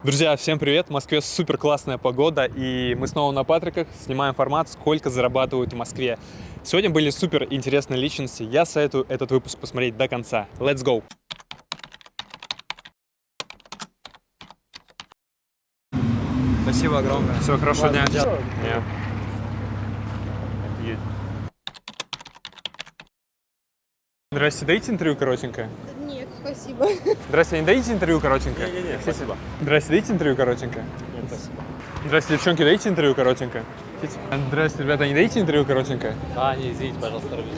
Друзья, всем привет! В Москве супер классная погода, и мы снова на Патриках снимаем формат «Сколько зарабатывают в Москве». Сегодня были супер интересные личности, я советую этот выпуск посмотреть до конца. Let's go! Спасибо огромное. Всего хорошего дня. Нет. Здрасте, дайте интервью коротенькое? Нет, спасибо. Здрасте, не дайте интервью коротенькое? Не, спасибо. Здрасте, дайте интервью коротенькое? Нет, спасибо. Здрасте, девчонки, дайте интервью коротенькое? Здрасте, ребята, не дайте интервью коротенькое? Не, извините, пожалуйста, Робин.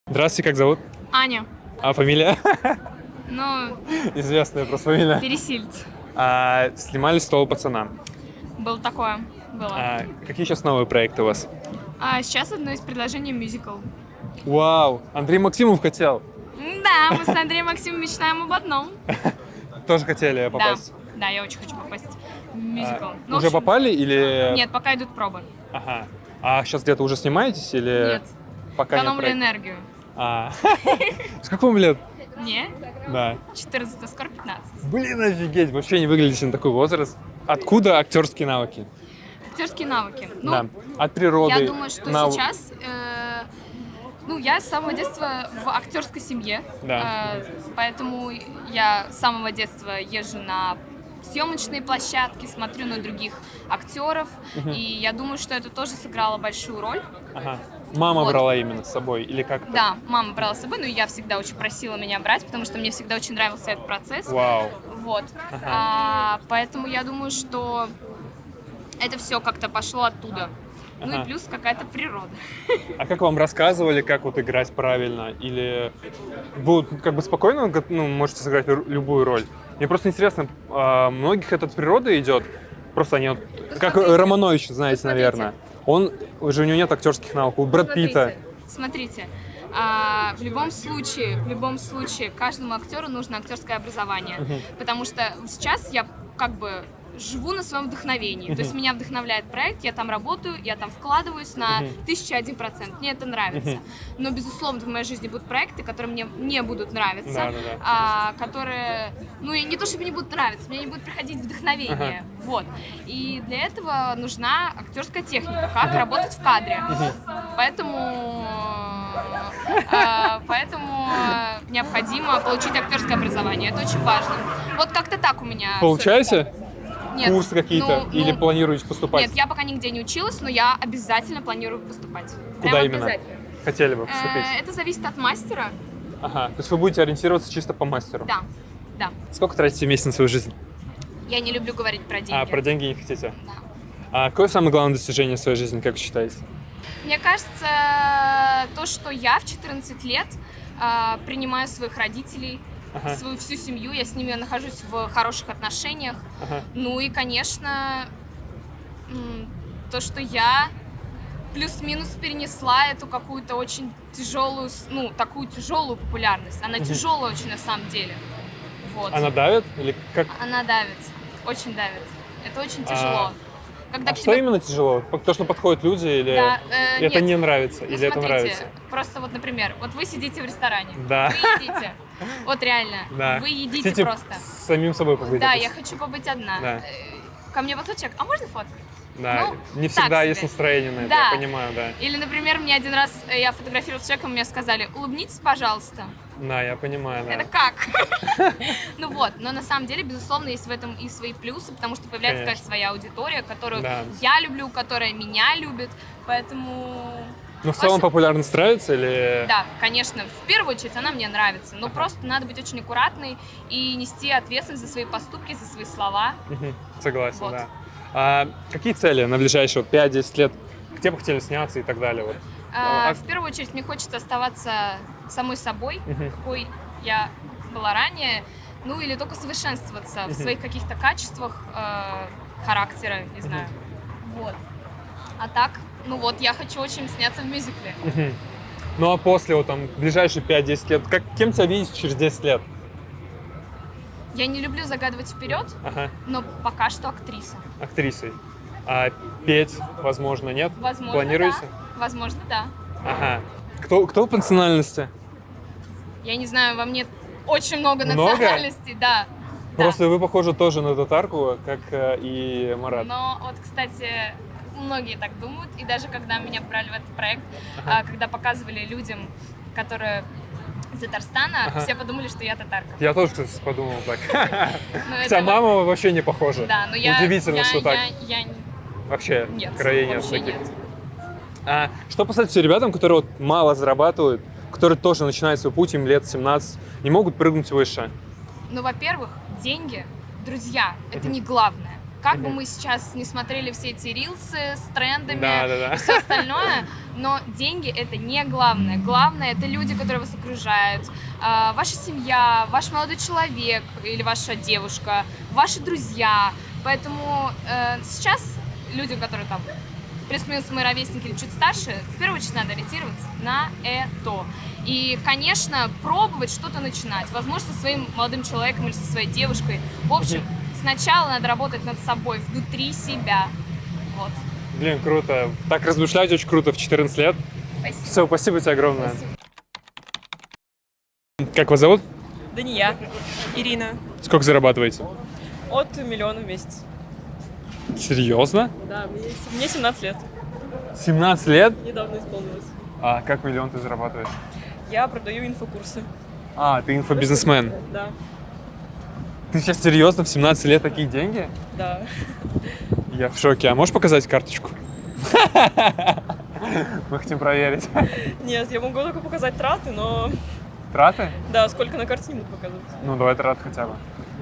Здравствуйте, как зовут? Аня. А фамилия? Ну, Известная просто фамилия. Пересильц. Снимали «100 пацана». Было такое. Было. Какие сейчас новые проекты у вас? Сейчас одно из предложений мюзикл. Вау, Андрей Максимов хотел. Да, мы с Андреем Максимовым мечтаем об одном. Тоже хотели попасть? Да, я очень хочу попасть в мюзикл. Ну, в Уже общем, попали или... Нет, пока идут пробы. Ага. А сейчас где-то уже снимаетесь или... Нет. Пока нет Экономлю проекта? энергию. Сколько вам лет? Не? Да. 14, а скоро 15. Блин, офигеть, вообще не выглядите на такой возраст. Откуда актерские навыки? Актерские навыки. Ну, Да. От природы. я думаю, что сейчас... я с самого детства в актерской семье, Да. поэтому я с самого детства езжу на съемочные площадки, смотрю на других актеров, и я думаю, что это тоже сыграло большую роль. Ага. Мама Вот. брала именно с собой или как это? Да, мама брала с собой, но я всегда очень просила меня брать, потому что мне всегда очень нравился этот процесс. Вау. Вот. Поэтому я думаю, что это все как-то пошло оттуда. Ну Ага. и плюс какая-то природа. А как вам рассказывали, как вот играть правильно? Или вы как бы спокойно можете сыграть любую роль? Мне просто интересно, многих это от природы идет? Просто они вот, как смотрите. Романович, знаете, Смотрите. наверное. Он, уже у него нет актерских навыков, у Брэд Питта. Смотрите, в любом случае, каждому актеру нужно актерское образование, потому что сейчас я как бы живу на своем вдохновении, то есть меня вдохновляет проект, я там работаю, я там вкладываюсь на 1001%, мне это нравится, но безусловно в моей жизни будут проекты, которые мне не будут нравиться, которые, и не то чтобы не будут нравиться, мне не будет приходить вдохновение, вот, и для этого нужна актерская техника, как работать в кадре, поэтому необходимо получить актерское образование, это очень важно. Вот как-то так у меня. Получаете? Нет. Курсы какие-то? Или планируете поступать? Нет, я пока нигде не училась, но я обязательно планирую поступать. Куда Прям именно? обязательно. Хотели бы поступить? Это зависит от мастера. Ага, то есть вы будете ориентироваться чисто по мастеру? Да. Сколько тратите в месяц на свою жизнь? Я не люблю говорить про деньги. Про деньги не хотите? Да. А какое самое главное достижение в своей жизни, как вы считаете? Мне кажется, то, что я в 14 лет принимаю своих родителей, свою всю семью, я с ними нахожусь в хороших отношениях. Ну и, конечно, то, что я плюс-минус перенесла эту какую-то очень тяжелую, такую тяжелую популярность. Она тяжелая очень на самом деле. Вот. Она давит? Или как? Она давит, очень давит. Это очень тяжело. Когда Что именно тяжело? То, что подходят люди, или это нет. не нравится, или это Смотрите, нравится? просто вот, например, вот вы сидите в ресторане, Да. вы едите, вот реально, Да. вы едите Хотите просто. с самим собой побыть? Да, допустим? я хочу побыть одна. Да. Ко мне подходит человек, а можно фото? Да, Ну, не так всегда себе. есть настроение на это, Да. я понимаю, да. Или, например, мне один раз, я фотографировала с человеком, мне сказали, улыбнитесь, пожалуйста. Да, я понимаю, да. Это как? Ну вот, но на самом деле, безусловно, есть в этом и свои плюсы, потому что появляется какая-то своя аудитория, которую Да. я люблю, которая меня любит, поэтому... Но в целом популярность нравится или... Да, конечно, в первую очередь она мне нравится, но просто надо быть очень аккуратной и нести ответственность за свои поступки, за свои слова. Согласен, Вот. да. А какие цели на ближайшие 5-10 лет? Где бы хотели сняться и так далее? Вот. В первую очередь мне хочется оставаться самой собой, какой я была ранее, или только совершенствоваться в своих каких-то качествах характера, не знаю. Вот. А так, я хочу очень сняться в мюзикле. Ну а после, ближайшие 5-10 лет, кем тебя видите через 10 лет? Я не люблю загадывать вперед, но пока что актриса. Актрисой. А петь, возможно, нет? Возможно, Планируете? да. Возможно, да. Ага. Кто по национальности? Я не знаю, во мне очень много Много? национальностей, да. Просто вы похожи тоже на татарку, как и Марат. Но вот, кстати, многие так думают, и даже когда меня брали в этот проект, когда показывали людям, которые из Татарстана, все подумали, что я татарка. Я тоже, кстати, подумал так. Но Хотя это мама вообще не похожа. Да, но я... Удивительно, что так. Я Вообще, нет, крови нет вообще таких. нет. А что посоветуете ребятам, которые вот мало зарабатывают, которые тоже начинают свой путь, им лет 17, не могут прыгнуть выше? Ну, во-первых, деньги, друзья, это не главное. Как бы мы сейчас не смотрели все эти рилсы с трендами Да. и все остальное, но деньги это не главное. Главное это люди, которые вас окружают, ваша семья, ваш молодой человек или ваша девушка, ваши друзья. Поэтому сейчас людям, которые там плюс-минус мои ровесники или чуть старше, в первую очередь надо ориентироваться на это. И, конечно, пробовать что-то начинать. Возможно, со своим молодым человеком или со своей девушкой. В общем, сначала надо работать над собой, внутри себя. Вот. Блин, круто. Так размышлять очень круто в 14 лет. Спасибо. Все, спасибо тебе огромное. Как вас зовут? Дания. Ирина. Сколько зарабатываете? От 1 миллиона в месяц. Серьезно? Да, мне 17 лет. 17 лет? Недавно исполнилось. А как миллион ты зарабатываешь? Я продаю инфокурсы. А, ты инфобизнесмен. Да. Ты сейчас серьезно в 17 лет такие деньги? Да. Я в шоке. А можешь показать карточку? Мы хотим проверить. Нет, я могу только показать траты, но... Траты? Да, сколько на карте не буду показывать. Ну, давай траты хотя бы.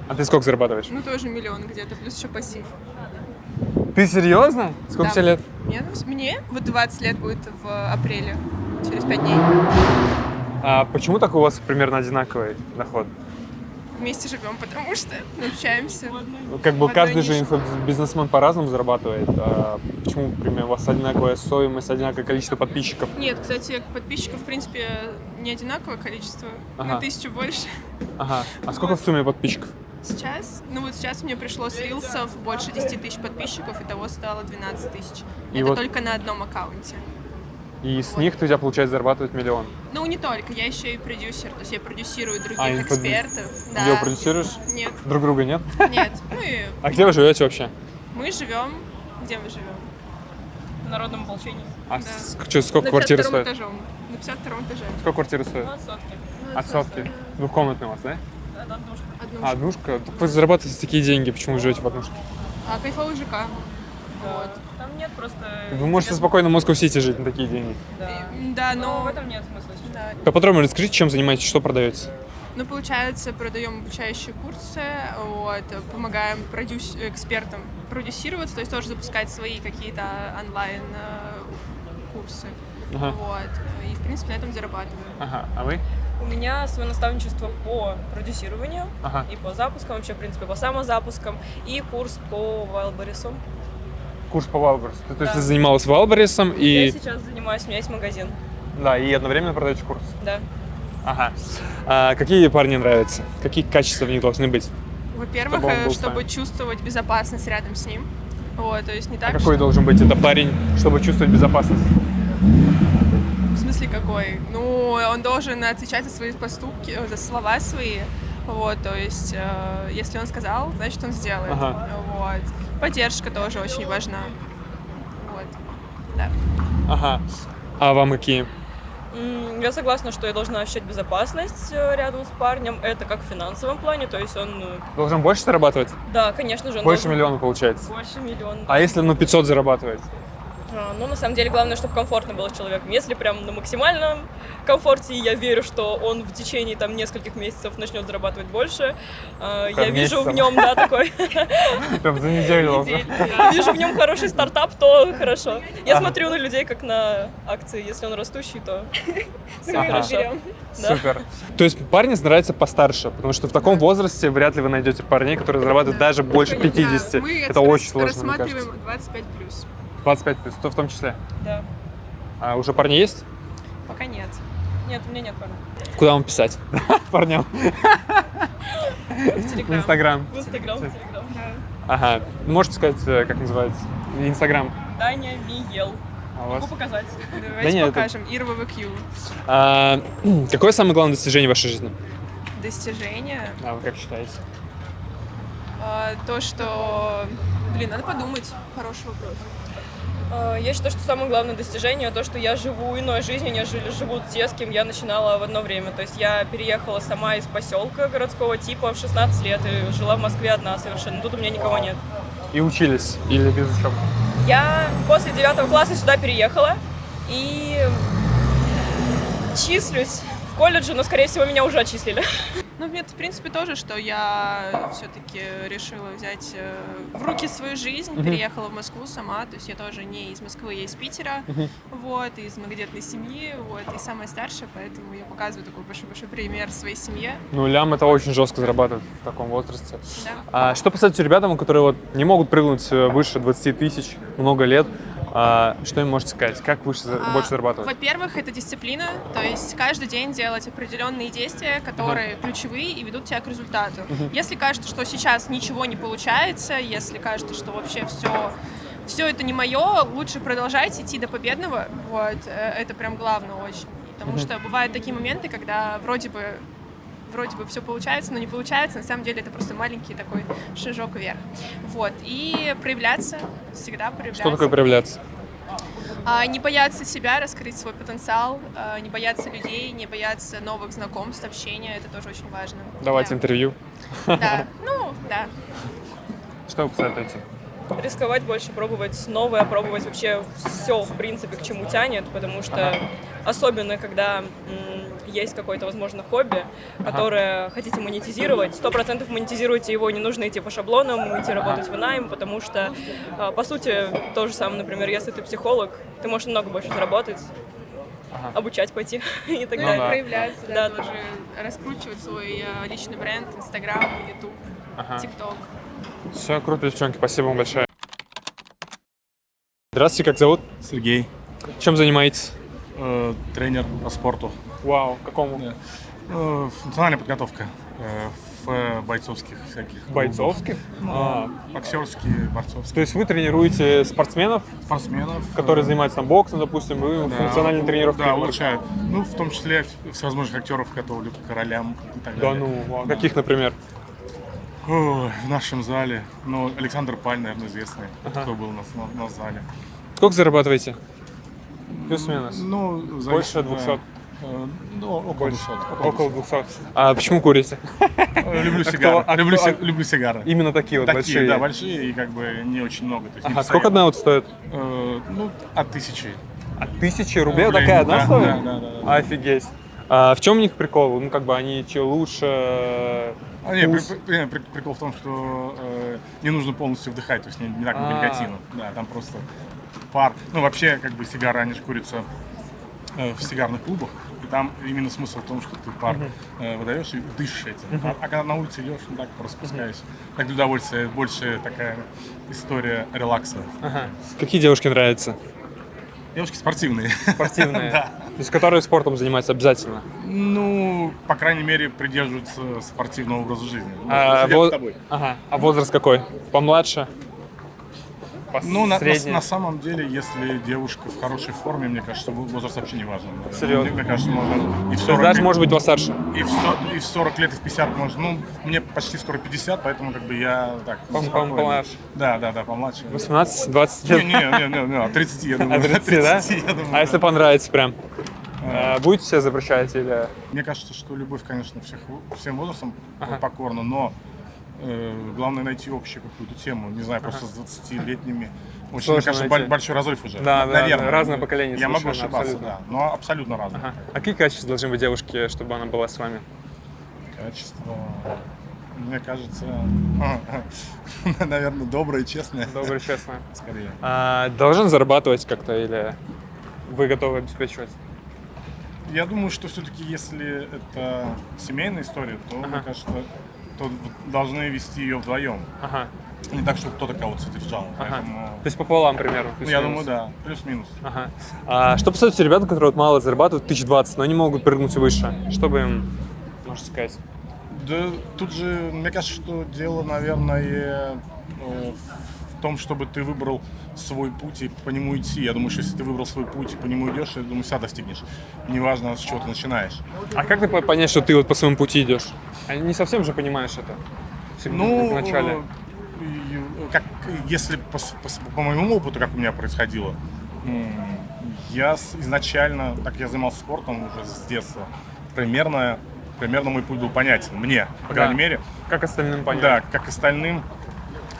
А ты сколько зарабатываешь? Ну, тоже миллион где-то, плюс еще пассив. Ты серьезно? Сколько Да. тебе лет? Мне вот 20 лет будет в апреле, через 5 дней. А почему так у вас примерно одинаковый доход? Вместе живем, потому что общаемся. Как бы В одной каждый же нише. инфобизнесмен по-разному зарабатывает. А почему, например, у вас одинаковая стоимость, одинаковое количество подписчиков? Нет, кстати, подписчиков, в принципе, не одинаковое количество, Ага. на 1000 больше. Ага. А сколько в сумме подписчиков? Сейчас, ну вот сейчас мне пришло с рилсов больше 10 тысяч подписчиков, и того стало 12 тысяч. И Это вот- только на одном аккаунте. И с них ты у тебя получается зарабатывать миллион. Ну, не только, я еще и продюсер, то есть я продюсирую других инфобиз- экспертов. Да. Где вы продюсируешь? Нет, Друг друга нет? нет. Ну и А где вы живете вообще? мы живем, где мы живем? В народном ополчении. А Да. сколько На квартира 52-м стоит? этажом. На 52-м этаже. Сколько квартира стоит? От сотки. От сотки. Двухкомнатная у вас, да? Да, там тоже. Одну. А, однушка? Так вы зарабатываете такие деньги, почему вы живете в однушке? А кайфовый ЖК. Вот. Там нет просто... Вы можете спокойно в Москва-Сити жить на такие деньги. Да. Да, Но но... в этом нет смысла. Да. Поподробнее расскажите, чем занимаетесь, что продаете? Ну, получается, продаем обучающие курсы, вот, помогаем экспертам продюсироваться, то есть тоже запускать свои какие-то онлайн курсы. Ага. Вот. И, в принципе, на этом зарабатываем. Ага, а вы? У меня свое наставничество по продюсированию Ага. и по запускам, вообще, в принципе, по самозапускам, и курс по Wildberries. Курс по Валберс. То есть Да. ты занималась Валбересом Я и... сейчас занимаюсь, у меня есть магазин. Да, и одновременно продаете курс. Да. Ага. А какие парни нравятся? Какие качества в них должны быть? Во-первых, Чтобы он был с чтобы вами. чувствовать безопасность рядом с ним. Вот, то есть не А так, какой что... должен быть это парень, чтобы чувствовать безопасность? В смысле какой? Ну, он должен отвечать за свои поступки, за слова свои. Вот, то есть, если он сказал, значит, он сделает. Ага. Вот. Поддержка тоже очень важна. Вот. Да. Ага. А вам какие? Я согласна, что я должна ощущать безопасность рядом с парнем. Это как в финансовом плане, то есть он... Должен больше зарабатывать? Да, конечно же, он Больше должен- миллиона получается. Больше миллиона. А если, 500 зарабатывает? Ну, на самом деле, главное, чтобы комфортно было с человеком. Если прям на максимальном комфорте, и я верю, что он в течение там нескольких месяцев начнет зарабатывать больше, я вижу месяцев? в нем, да, такой... Прям за неделю должен. Вижу в нем хороший стартап, то хорошо. Я смотрю на людей как на акции. Если он растущий, то всё Ага. хорошо. Да. Супер. То есть парни нравятся постарше, потому что в таком возрасте вряд ли вы найдете парней, которые зарабатывают даже больше 50. Да, мы Это очень сложно, мне рассматриваем кажется. 25 плюс. 25 плюс, то в том числе. Да. А уже парни есть? Пока нет. Нет, у меня нет парня. Куда вам писать? Парням. В В Телеграм. Инстаграм. В Инстаграм, в Телеграм. Ага. Можете сказать, как называется? Инстаграм. Таня Миел. А у вас? Могу показать. Давайте нет, это- покажем. ИРВВК. А, какое самое главное достижение в вашей жизни? Достижения. А вы как считаете? то, что... Блин, надо подумать. Хороший вопрос. Я считаю, что самое главное достижение то, что я живу иной жизнью, нежели живут те, с кем я начинала в одно время. То есть я переехала сама из поселка городского типа в 16 лет и жила в Москве одна совершенно. Тут у меня никого нет. И учились? Или без учебы? Я после 9 класса сюда переехала и числюсь в колледже, но, скорее всего, меня уже отчислили. Ну, мне, в принципе, тоже, что я все-таки решила взять в руки свою жизнь, переехала в Москву сама, то есть я тоже не из Москвы, я из Питера, вот, из многодетной семьи, вот, и самая старшая, поэтому я показываю такой большой-большой пример своей семье. Ну, лям это очень жестко зарабатывать в таком возрасте. Да. А что посоветуете ребятам, которые вот не могут прыгнуть выше 20 тысяч много лет? Что им можете сказать? Как больше зарабатывать? Во-первых, это дисциплина, то есть каждый день делать определенные действия, которые ключевые и ведут тебя к результату. Если кажется, что сейчас ничего не получается, если кажется, что вообще все это не мое, лучше продолжать идти до победного. Вот, это прям главное очень. Потому что бывают такие моменты, когда вроде бы все получается, но не получается. На самом деле это просто маленький такой шажок вверх. Вот. И проявляться, всегда проявляться. Что такое проявляться? Не бояться себя, раскрыть свой потенциал, не бояться людей, не бояться новых знакомств, общения. Это тоже очень важно. Давайте Да. интервью. Да, да. Что вы посоветуете? Рисковать больше, пробовать новое, пробовать вообще все, в принципе, к чему тянет, потому что особенно, когда есть какое-то, возможно, хобби, которое хотите монетизировать, 100% монетизируйте его, не нужно идти по шаблонам, идти работать в найм, потому что, по сути, то же самое, например, если ты психолог, ты можешь намного больше заработать, обучать пойти и так Ну, далее. и проявляться, Да, тоже раскручивать свой личный бренд, Инстаграм, Ютуб, ТикТок. Все круто, девчонки, спасибо вам большое. Здравствуйте, как зовут? Сергей, Чем занимаетесь? тренер по спорту. Вау, какому? Национальная подготовка в бойцовских всяких. клубах. Бойцовских? Боксерские, борцовские. То есть вы тренируете спортсменов, Спортсменов. которые занимаются там боксом, допустим, вы функциональной тренировкой? Да, улучшаю. Ну, в том числе всевозможных актеров готовлю к королям и так Да далее. ну, каких, например? Ой, в нашем зале. Ну, Александр Паль, наверное, известный, кто был у нас на зале. Сколько зарабатываете? Плюс-минус. Ну, Больше зависит, 200? да. Ну, около 200. Около 200. А почему курите? Люблю сигары. А Люблю сигары. Именно такие вот Такие, большие? да, большие и как бы не очень много. То есть не Ага, сколько одна вот стоит? Ну, от 1000. От 1000 рублей Рублей, такая одна да, стоит? да. Офигеть. А в чем у них прикол? Ну, как бы они че лучше... Прикол в том, что не нужно полностью вдыхать, то есть не так много никотина. Да, там просто пар. Ну, вообще, как бы сигары, они же курятся в сигарных клубах, и там именно смысл в том, что ты пар выдаешь и дышишь этим. А когда на улице идешь, ну так просто спускаешься. Так для удовольствия, больше такая история релакса. Ага. Какие девушки нравятся? Девушки спортивные. Спортивные? Да. То есть которые спортом занимаются обязательно? Ну, по крайней мере, придерживаются спортивного образа жизни. А, Сидят с тобой. Ага. А возраст какой? Помладше? Ну, на Средний? самом деле, если девушка в хорошей форме, мне кажется, возраст вообще не важен. Серьезно? Мне кажется, можно и в То 40 есть даже лет, может быть постарше? и в 40 лет, и в 50 можно. Ну, мне почти скоро 50, поэтому как бы я так спокойно. Помладше. Да, помладше. 18-20 лет? Не, 30, я думаю. А 30, да? я думаю, А если да. понравится прям? Будете себя запрещать или... Мне кажется, что любовь, конечно, всем возрастом покорна, но главное найти общую какую-то тему. Не знаю, просто с 20-летними. Очень, Сложно мне кажется, найти. большой разрыв уже. Да, наверное. разное поколение Я могу совершенно, ошибаться, абсолютно. да. Но абсолютно разное. Ага. А какие качества должны быть девушки, чтобы она была с вами? Качество, мне кажется, наверное, доброе, честное. Доброе, честно. Скорее. Должен зарабатывать как-то или вы готовы обеспечивать? Я думаю, что все-таки, если это семейная история, то, мне кажется, то должны вести ее вдвоем. Ага. Не так, чтобы кто-то кого-то содержал. Ага. Поэтому, То есть пополам примерно? ну, я плюс-минус? думаю, да, плюс-минус. Ага. А что посоветуете ребятам, которые вот мало зарабатывают, 1020, но не могут прыгнуть выше? Что бы им, можно сказать? Да, тут же, мне кажется, что дело, наверное, в том, чтобы ты выбрал свой путь и по нему идти. Я думаю, что если ты выбрал свой путь и по нему идешь, я думаю, всегда достигнешь. Неважно, с чего ты начинаешь. А как ты понять, что ты вот по своему пути идешь? Не совсем же понимаешь это в начале. как если по моему опыту, как у меня происходило, я изначально, так я занимался спортом уже с детства, примерно мой путь был понятен мне, по крайней мере. Как остальным понятно. Да, как остальным.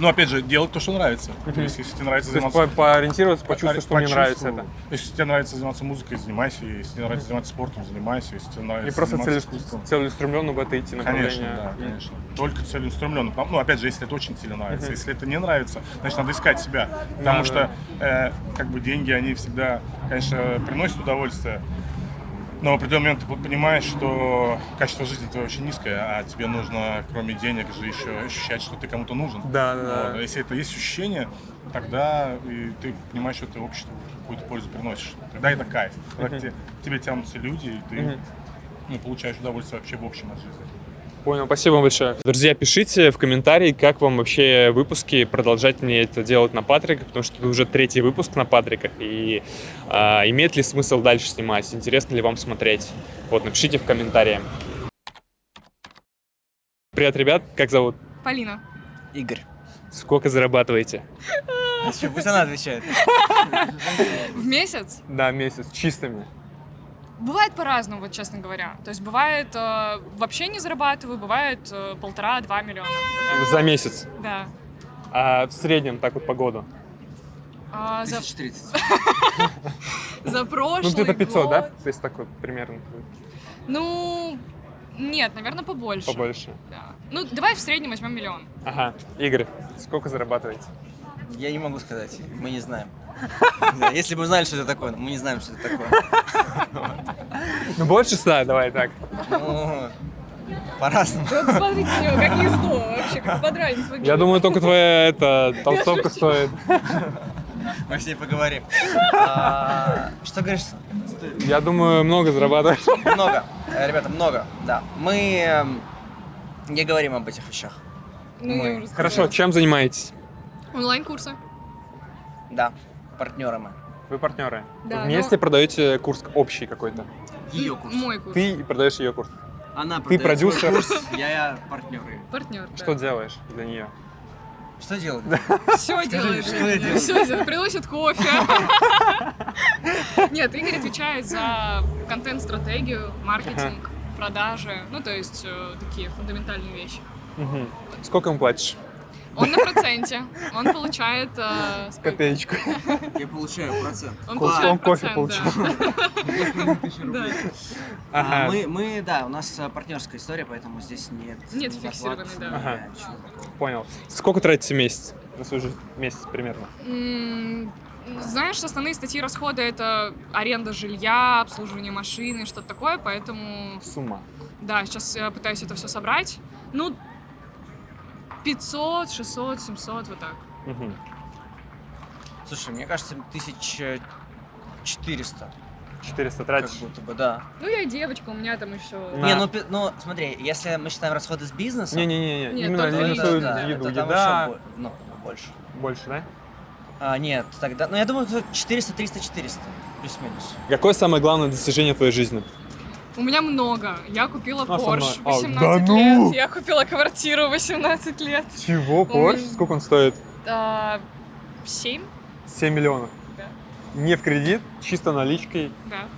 Ну, опять же, делать то, что нравится. То есть, если тебе нравится То есть заниматься... поориентироваться, почувствовать, что мне нравится почувствовал. это. Если тебе нравится заниматься музыкой, занимайся. Если тебе нравится заниматься спортом, занимайся. Если тебе нравится Не просто заниматься искусством. целеустремленно в это идти направление. Конечно, да, конечно. Только целеустремленно. Ну, опять же, если это очень сильно нравится. Если это не нравится, значит, надо искать себя. Потому что, как бы, деньги, они всегда, конечно, приносят удовольствие. Но в определенный момент ты понимаешь, что качество жизни твое очень низкое, а тебе нужно, кроме денег, же еще ощущать, что ты кому-то нужен. Да. Вот. А если это есть ощущение, тогда и ты понимаешь, что ты обществу какую-то пользу приносишь. Тогда это кайф. Тогда к тебе тянутся люди, и ты получаешь удовольствие вообще в общем от жизни. Понял, спасибо вам большое. Друзья, пишите в комментарии, как вам вообще выпуски, продолжать мне это делать на Патриках, потому что это уже 3-й выпуск на Патриках, и имеет ли смысл дальше снимать, интересно ли вам смотреть. Вот, напишите в комментарии. Привет, ребят, как зовут? Полина. Игорь. Сколько зарабатываете? А что, пусть она отвечает. В месяц? Да, месяц, чистыми. Бывает по-разному, вот честно говоря. То есть бывает вообще не зарабатываю, бывает 1,5-2 миллиона. За месяц. Да. А в среднем так вот по году? За 1030. прошлый Ну, где-то 500, год... да? То есть так вот примерно. Ну, нет, наверное, побольше. Побольше. Да. Ну, давай в среднем возьмем 1 миллион. Ага. Игорь, сколько зарабатываете? Я не могу сказать, мы не знаем. Да, если бы мы знали, что это такое, мы не знаем, что это такое. Ну, больше 100, давай так. Ну, по-разному. Посмотрите на него, какие 100 вообще, как подранец. Я думаю, только твоя толстовка стоит. Мы с ней поговорим. Что говоришь? Я думаю, много зарабатываешь. Много. Ребята, много, да. Мы не говорим об этих вещах. Ну, Мы. я уже сказала. Хорошо, чем занимаетесь? Онлайн-курсы. Да, партнеры мы. Вы партнеры. Да, Вместе продаете курс общий какой-то. Ее курс. Мой курс. Ты продаешь ее курс. Она Ты продает свой продюсер. курс, я партнер. Партнер. Что делаешь для нее? Что делать? Все делает. что я делаю? Все делает. Приносит кофе. Нет, Игорь отвечает за контент-стратегию, маркетинг, продажи. Ну, то есть такие фундаментальные вещи. Мгм. Сколько ему платишь? Он на проценте. Он получает... сколько? Копеечку. Я получаю процент. Он Он получает кофе процент, да. Да. Ага. Мы, да, у нас партнерская история, поэтому здесь нет... Нет ни фиксированной, зарплаты, да. ни Ага. ничего такого. Понял. Сколько тратите в месяц? На свою жизнь? Месяц примерно. Знаешь, основные статьи расхода — это аренда жилья, обслуживание машины, что-то такое, поэтому... Сумма. Да, сейчас я пытаюсь это все собрать. Ну, 500, 600, 700, вот так. Мгм. Слушай, мне кажется, 1400. 400 Как тратишь? будто бы, да. Ну, я девочка, у меня там еще... На- Не, ну смотри, если мы считаем расходы с бизнесом, Не-не-не, Нет, именно только на лично, свою да, еду. то там Еда еще больше. больше, да? Нет, тогда, ну я думаю, 400, 300, 400, плюс-минус. Какое самое главное достижение в твоей жизни? У меня много. Я купила А, со мной. Porsche А, 18 да лет. ну! Я купила квартиру 18 лет. Чего? Porsche? Сколько он стоит? 7? 7 миллионов. Да. Не в кредит, чисто наличкой. Да.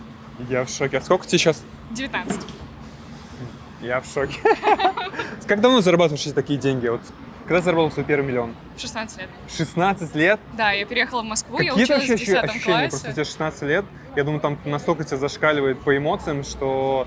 Я в шоке. А сколько тебе сейчас? 19. Я в шоке. Как давно зарабатываешь такие деньги? Вот когда заработал свой первый миллион? 16 лет. 16 лет? Да, я переехала в Москву, я Какие-то училась в вообще 10 ощущения? Просто классе. тебе 16 лет. Я думаю, там настолько тебя зашкаливает по эмоциям, что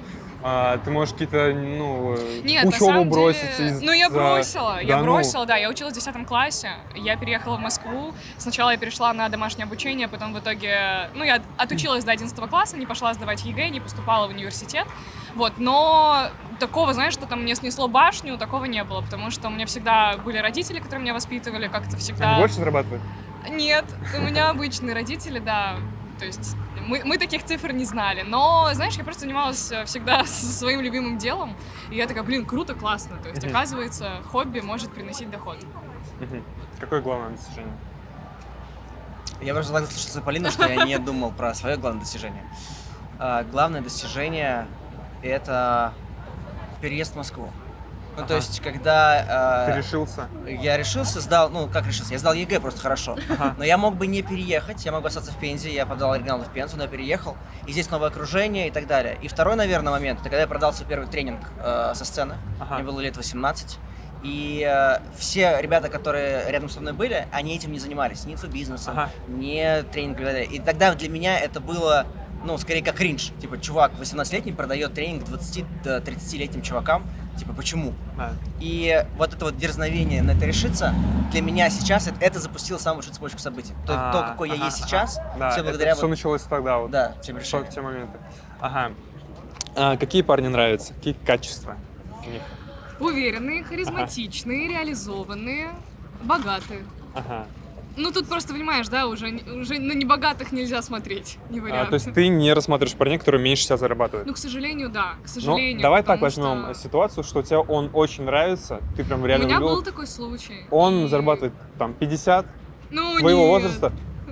ты можешь какие-то, Нет, на учебу самом бросить. деле... из-за- Ну, я бросила, Да я ну. бросила, да. Я училась в 10 классе, я переехала в Москву. Сначала я перешла на домашнее обучение, потом в итоге... Ну, я отучилась до 11 класса, не пошла сдавать ЕГЭ, не поступала в университет. Вот, но такого, знаешь, что там мне снесло башню, такого не было, потому что у меня всегда были родители, которые меня воспитывали, как-то всегда... Они больше зарабатывают? Нет, у меня обычные родители, да. То есть мы таких цифр не знали. Но, знаешь, я просто занималась всегда своим любимым делом. И я такая, блин, круто, классно. То есть, оказывается, хобби может приносить доход. Мгм. Какое главное достижение? Я просто так слушаться Полину, что я не думал про свое главное достижение. Главное достижение — это переезд в Москву. Ну, то есть, когда Ты решился? я решился, сдал, ну, как решился, я сдал ЕГЭ просто хорошо, но я мог бы не переехать, я мог бы остаться в Пензе, я подал оригинал в Пензу, но я переехал, и здесь новое окружение и так далее. И второй, наверное, момент, это когда я продал свой первый тренинг со сцены, мне было лет 18, и все ребята, которые рядом со мной были, они этим не занимались, ни инфобизнесом, ни тренингом и так далее. И тогда для меня это было, ну, скорее как кринж. Типа, чувак 18-летний продает тренинг 20-30-летним чувакам. Типа, почему? Да. И вот это вот дерзновение на это решиться, для меня сейчас это запустило самую большую цепочку событий. То, какой я есть сейчас, Да, все это благодаря все началось тогда вот. Да, тем Пришло решениям. к те моменты. Ага. Какие парни нравятся? Какие качества у них? Уверенные, харизматичные, реализованные, богатые. Ага. Ну, тут просто, понимаешь, да, уже на небогатых нельзя смотреть, не вариант. То есть ты не рассматриваешь парней, которые меньше себя зарабатывают? Ну, к сожалению, да, к Ну, сожалению. давай так потому возьмем что ситуацию, что тебе он очень нравится, ты прям у реально меня влюбил. был такой случай. Он И- зарабатывает там 50 Ну, твоего нет, возраста.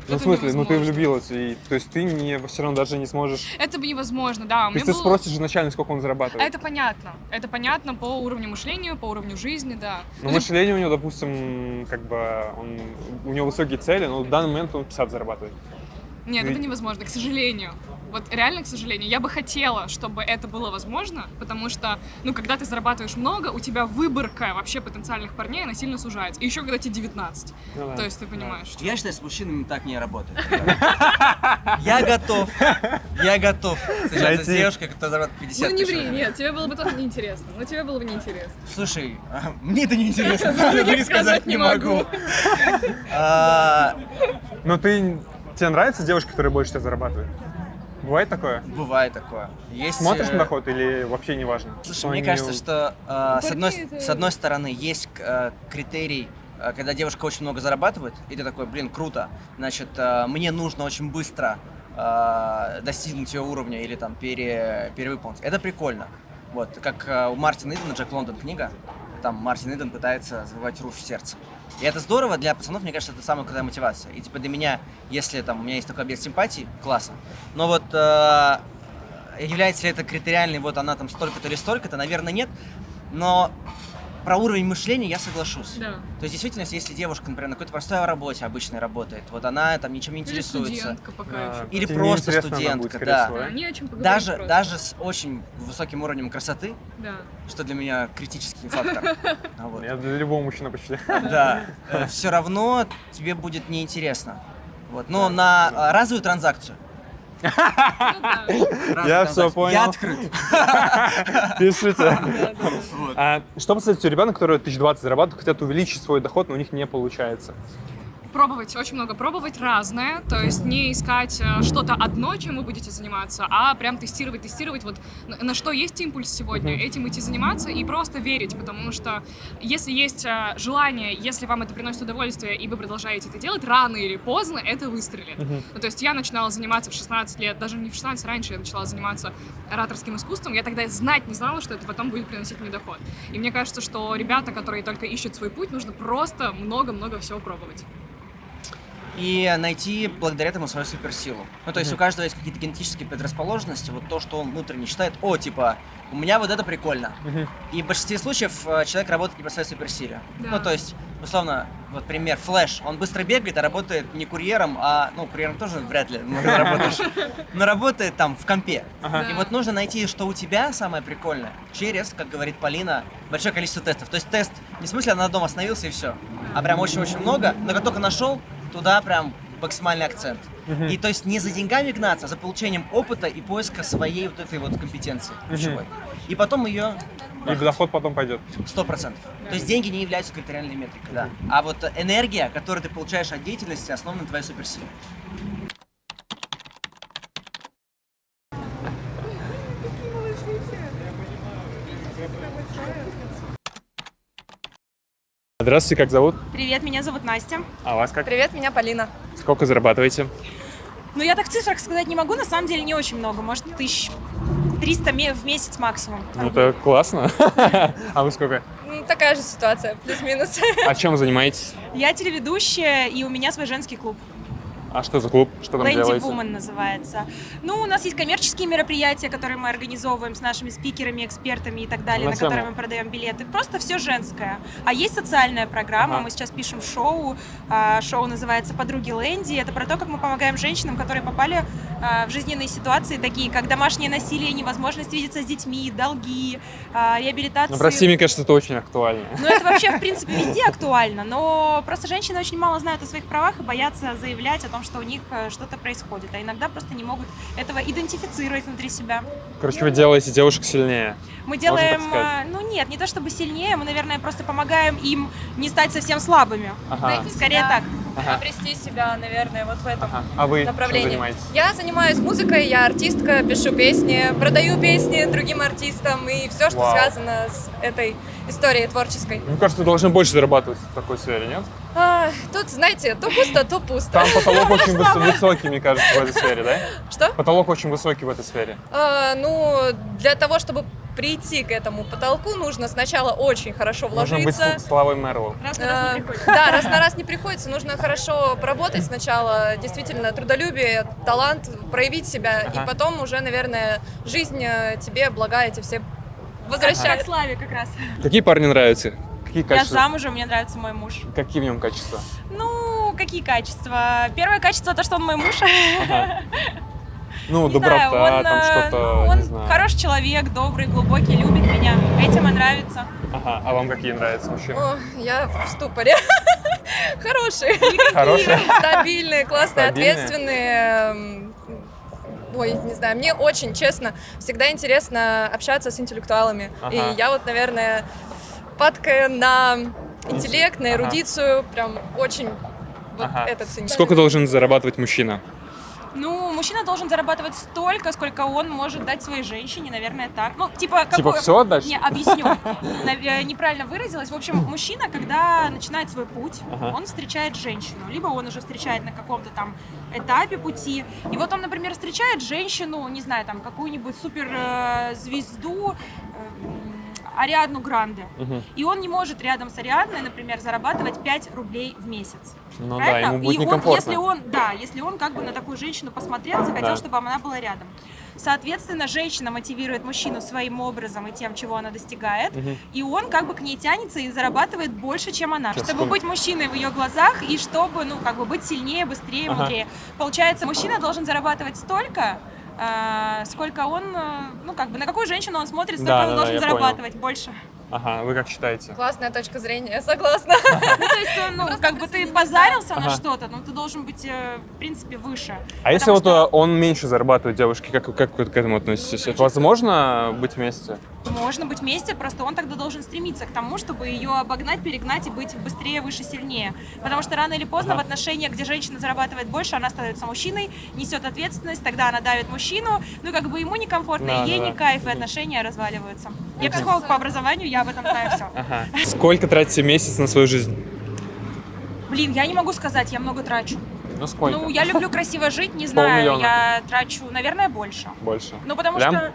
Ну, в это смысле, ну ты невозможно. влюбилась, и то есть ты не, все равно даже не сможешь. Это бы невозможно, да. У То меня есть ты был- спросишь изначально, сколько он зарабатывает. Это понятно. Это понятно по уровню мышления, по уровню жизни, да. Ну, мышление у него, допустим, как бы у него высокие цели, но в данный момент он 50 зарабатывает. Нет, Ты- это невозможно, к сожалению. Вот реально, к сожалению. Я бы хотела, чтобы это было возможно, потому что, ну, когда ты зарабатываешь много, у тебя выборка вообще потенциальных парней, она сильно сужается. И еще когда тебе 19. Ну да. То есть ты понимаешь, что... Я считаю, с мужчинами так не работает. Я готов встречаться с Найти. девушкой, которая зарабатывает 50 Ну не тысяч ври, рублей. нет, тебе было бы тоже неинтересно. Ну тебе было бы неинтересно. Слушай, мне это не интересно, Других сказать не могу. Но тебе нравятся девушки, которые больше тебя зарабатывают? Бывает такое? Бывает такое. Есть, Смотришь на доход или вообще не важно? Слушай, мне кажется, что Парни это- с одной стороны есть критерий, когда девушка очень много зарабатывает, и ты такой, блин, круто, значит, мне нужно очень быстро достигнуть ее уровня или там перевыполнить. Это прикольно. Вот, как у Мартина Идена, Джек Лондон книга, там Мартин Иден пытается завоевать руку в сердце. И это здорово, для пацанов, мне кажется, это самая крутая мотивация. И типа для меня, если там у меня есть такой объект симпатии, классно. Но вот является ли это критериальной, вот она там столько-то или столько-то, наверное, нет. Но про уровень мышления я соглашусь. Да. То есть, действительно, если девушка, например, на какой-то простой работе обычной работает, вот она там ничем не Или интересуется. студентка пока еще. Или Тебе просто неинтересно она будет, студентка, скорее да. всего, Да, не о чем поговорить Даже, просто. даже с очень высоким уровнем красоты, Да. что для меня критический фактор. Вот. Я для любого мужчины почти. Да, все равно тебе будет неинтересно. Вот. Но на разовую транзакцию. Ну да. разовую Я всё транзакцию, понял. Я открыт. Пишите. Вот. Что посоветуете ребятам, которые 1020 зарабатывают, хотят увеличить свой доход, но у них не получается? Пробовать, очень много пробовать, разное, то есть не искать что-то одно, чем вы будете заниматься, а прям тестировать, вот на что есть импульс сегодня, этим идти заниматься и просто верить, потому что если есть желание, если вам это приносит удовольствие и вы продолжаете это делать, рано или поздно это выстрелит. Ну, то есть я начинала заниматься в 16 лет, даже не в 16, раньше я начала заниматься ораторским искусством, я тогда знать не знала, что это потом будет приносить мне доход. И мне кажется, что ребята, которые только ищут свой путь, нужно просто много-много всего пробовать. И найти благодаря этому свою суперсилу. Ну, то есть у каждого есть какие-то генетические предрасположенности, вот то, что он внутренне считает, о, типа, у меня вот это прикольно. И в большинстве случаев человек работает не по своей суперсиле. Да. Ну, то есть, условно, вот пример, Флэш, он быстро бегает, а работает не курьером, ну, курьером тоже вряд ли много работаешь, но работает там в компе. И вот нужно найти, что у тебя самое прикольное, через, как говорит Полина, большое количество тестов. То есть тест не в смысле, на одном остановился и все, а прям очень-очень много, но как только нашел, туда прям максимальный акцент. И то есть не за деньгами гнаться, а за получением опыта и поиска своей вот этой вот компетенции ключевой. И потом ее И доход потом пойдет. 100%. То есть деньги не являются критериальной метрикой, да. А вот энергия, которую ты получаешь от деятельности, основана на твоей суперсиле. Здравствуйте, как зовут? Привет, меня зовут Настя. А вас как? Привет, меня Полина. Сколько зарабатываете? Ну, я так в цифрах сказать не могу, на самом деле не очень много, может, 1300 в месяц максимум. Ну, это классно. А вы сколько? Такая же ситуация, плюс-минус. А чем занимаетесь? Я телеведущая, и у меня свой женский клуб. А что за клуб? Что там Lady делаете? Woman называется. Ну, у нас есть коммерческие тематические мероприятия, которые мы организовываем с нашими спикерами, экспертами и так далее, На на которые тему. мы продаем билеты. Просто все женское. А есть социальная программа. Ага. Мы сейчас пишем шоу. Шоу называется «Подруги Лэнди». Это про то, как мы помогаем женщинам, которые попали в жизненные ситуации, такие как домашнее насилие, невозможность видеться с детьми, долги, реабилитация. Ну, в России, мне кажется, это очень актуально. Ну, это вообще, в принципе, везде актуально, но просто женщины очень мало знают о своих правах и боятся заявлять о том, что у них что-то происходит, а иногда просто не могут этого идентифицировать внутри себя. Короче, вы делаете девушек сильнее. Мы Можно делаем, так сказать? ну нет, не то чтобы сильнее, мы, наверное, просто помогаем им не стать совсем слабыми. Ага. Скорее так. Ага. Обрести себя, наверное, вот в этом Ага. А вы чем направлении. занимаетесь? Я занимаюсь музыкой, я артистка, пишу песни, продаю песни другим артистам и все, что Вау. связано с этой историей творческой. Мне кажется, вы должны больше зарабатывать в такой сфере, нет? Тут, знаете, то пусто, то пусто. Там потолок очень высокий, мне кажется, в этой сфере, да? Что? Потолок очень высокий в этой сфере. Ну, для того, чтобы прийти к этому потолку, нужно сначала очень хорошо Нужно быть вложиться. Славой Мэрлоу. Раз на раз не приходится. Да, раз на раз не приходится, нужно хорошо поработать сначала, действительно, трудолюбие, талант, проявить себя, Ага. и потом уже, наверное, жизнь тебе блага эти все Как возвращает. Славе как раз. Какие парни нравятся? Какие Я качества? замужем, мне нравится мой муж. Какие в нем качества? Ну, какие качества? Первое качество то, что он мой муж. Ага. Ну, Не доброта, знаю, он, там что-то, он не знаю. хороший человек, добрый, глубокий, любит меня. Этим и нравится. Ага, а вам какие нравятся мужчины? О, я в ступоре. Хорошие, Хорошие? стабильные, классные, Стабильные? ответственные. Ой, не знаю, мне очень, честно, всегда интересно общаться с интеллектуалами. Ага. И я вот, наверное, падкая на интеллект, на Ага. эрудицию, прям очень вот Ага. это ценю. Сколько должен зарабатывать мужчина? Ну, мужчина должен зарабатывать столько, сколько он может дать своей женщине, наверное, так. Ну, типа, Типа какое- все отдать? Не, объясню. Неправильно выразилась. В общем, мужчина, когда начинает свой путь, Ага. он встречает женщину. Либо он уже встречает на каком-то там этапе пути. И вот он, например, встречает женщину, не знаю, там, какую-нибудь суперзвезду, Ариадну Гранде. Мгм. И он не может рядом с Ариадной, например, зарабатывать 5 рублей в месяц. Ну да, Правильно? ему будет И он, некомфортно. если он как бы на такую женщину посмотрел, захотел, Да. чтобы она была рядом. Соответственно, женщина мотивирует мужчину своим образом и тем, чего она достигает, Мгм. и он как бы к ней тянется и зарабатывает больше, чем она, Сейчас, чтобы секунду. быть мужчиной в ее глазах и чтобы, ну, как бы быть сильнее, быстрее, Ага. мудрее. Получается, мужчина должен зарабатывать столько, сколько он, ну, как бы, на какую женщину он смотрит, столько он должен я зарабатывать больше. Ага, вы как считаете? Классная точка зрения, я согласна. Ну, то есть, ну, как бы ты позарился на Ага. что-то, но ты должен быть, в принципе, выше. А если Потому вот что он меньше зарабатывает, девушки, как вы к этому относитесь? Это возможно быть вместе? можно быть вместе, просто он тогда должен стремиться к тому, чтобы ее обогнать, перегнать и быть быстрее, выше, сильнее. Потому что рано или поздно Ага. в отношениях, где женщина зарабатывает больше, она становится мужчиной, несет ответственность, тогда она давит мужчину, ну, как бы ему некомфортно, Да, и ей да, не да. кайф, и отношения разваливаются. Я психолог по образованию, я об этом знаю все. Ага. Сколько тратите в месяц на свою жизнь? Блин, я не могу сказать, я много трачу. Ну сколько? Ну, я люблю красиво жить, не знаю, Полмиллиона. я трачу, наверное, больше. Больше. Ну, потому Лям? что,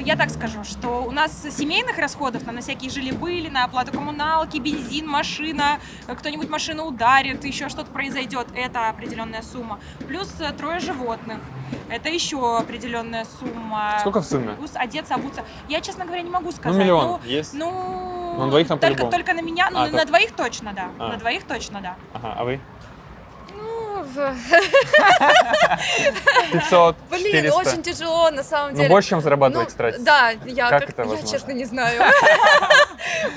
я так скажу, что у нас семейных расходов на всякие жили-были, на оплату коммуналки, бензин, машина, кто-нибудь машину ударит, еще что-то произойдет, это определенная сумма. Плюс 3 животных, это еще определенная сумма. Сколько в сумме? Плюс одеться, обуться. Я, честно говоря, не могу сказать. Ну, миллион Ну, есть? Ну, На двоих там только, по-любому. только на меня, ну, А, на только. двоих точно, да. А. На двоих точно, да. Ага, а вы? Ну, 500, блин, 400? очень тяжело на самом Ну, деле. больше, чем зарабатываете, Ну, тратите? Да, я, Как это я возможно? честно не знаю.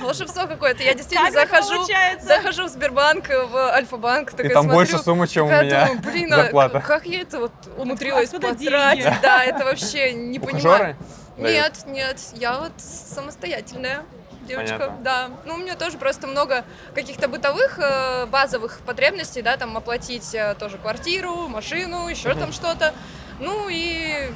Волшебство какое-то. Я действительно Как это получается? захожу в Сбербанк, в Альфа-банк, И такая там смотрю, больше суммы, чем у такая меня думаю, блин, зарплата. как я это вот умудрилась Откуда потратить? деньги? Да, это вообще не Ухажеры понимаю. дают? Нет, я вот самостоятельная девочка, Понятно. да. Ну, у меня тоже просто много каких-то бытовых базовых потребностей, да, там оплатить тоже квартиру, машину, еще там что-то. Ну и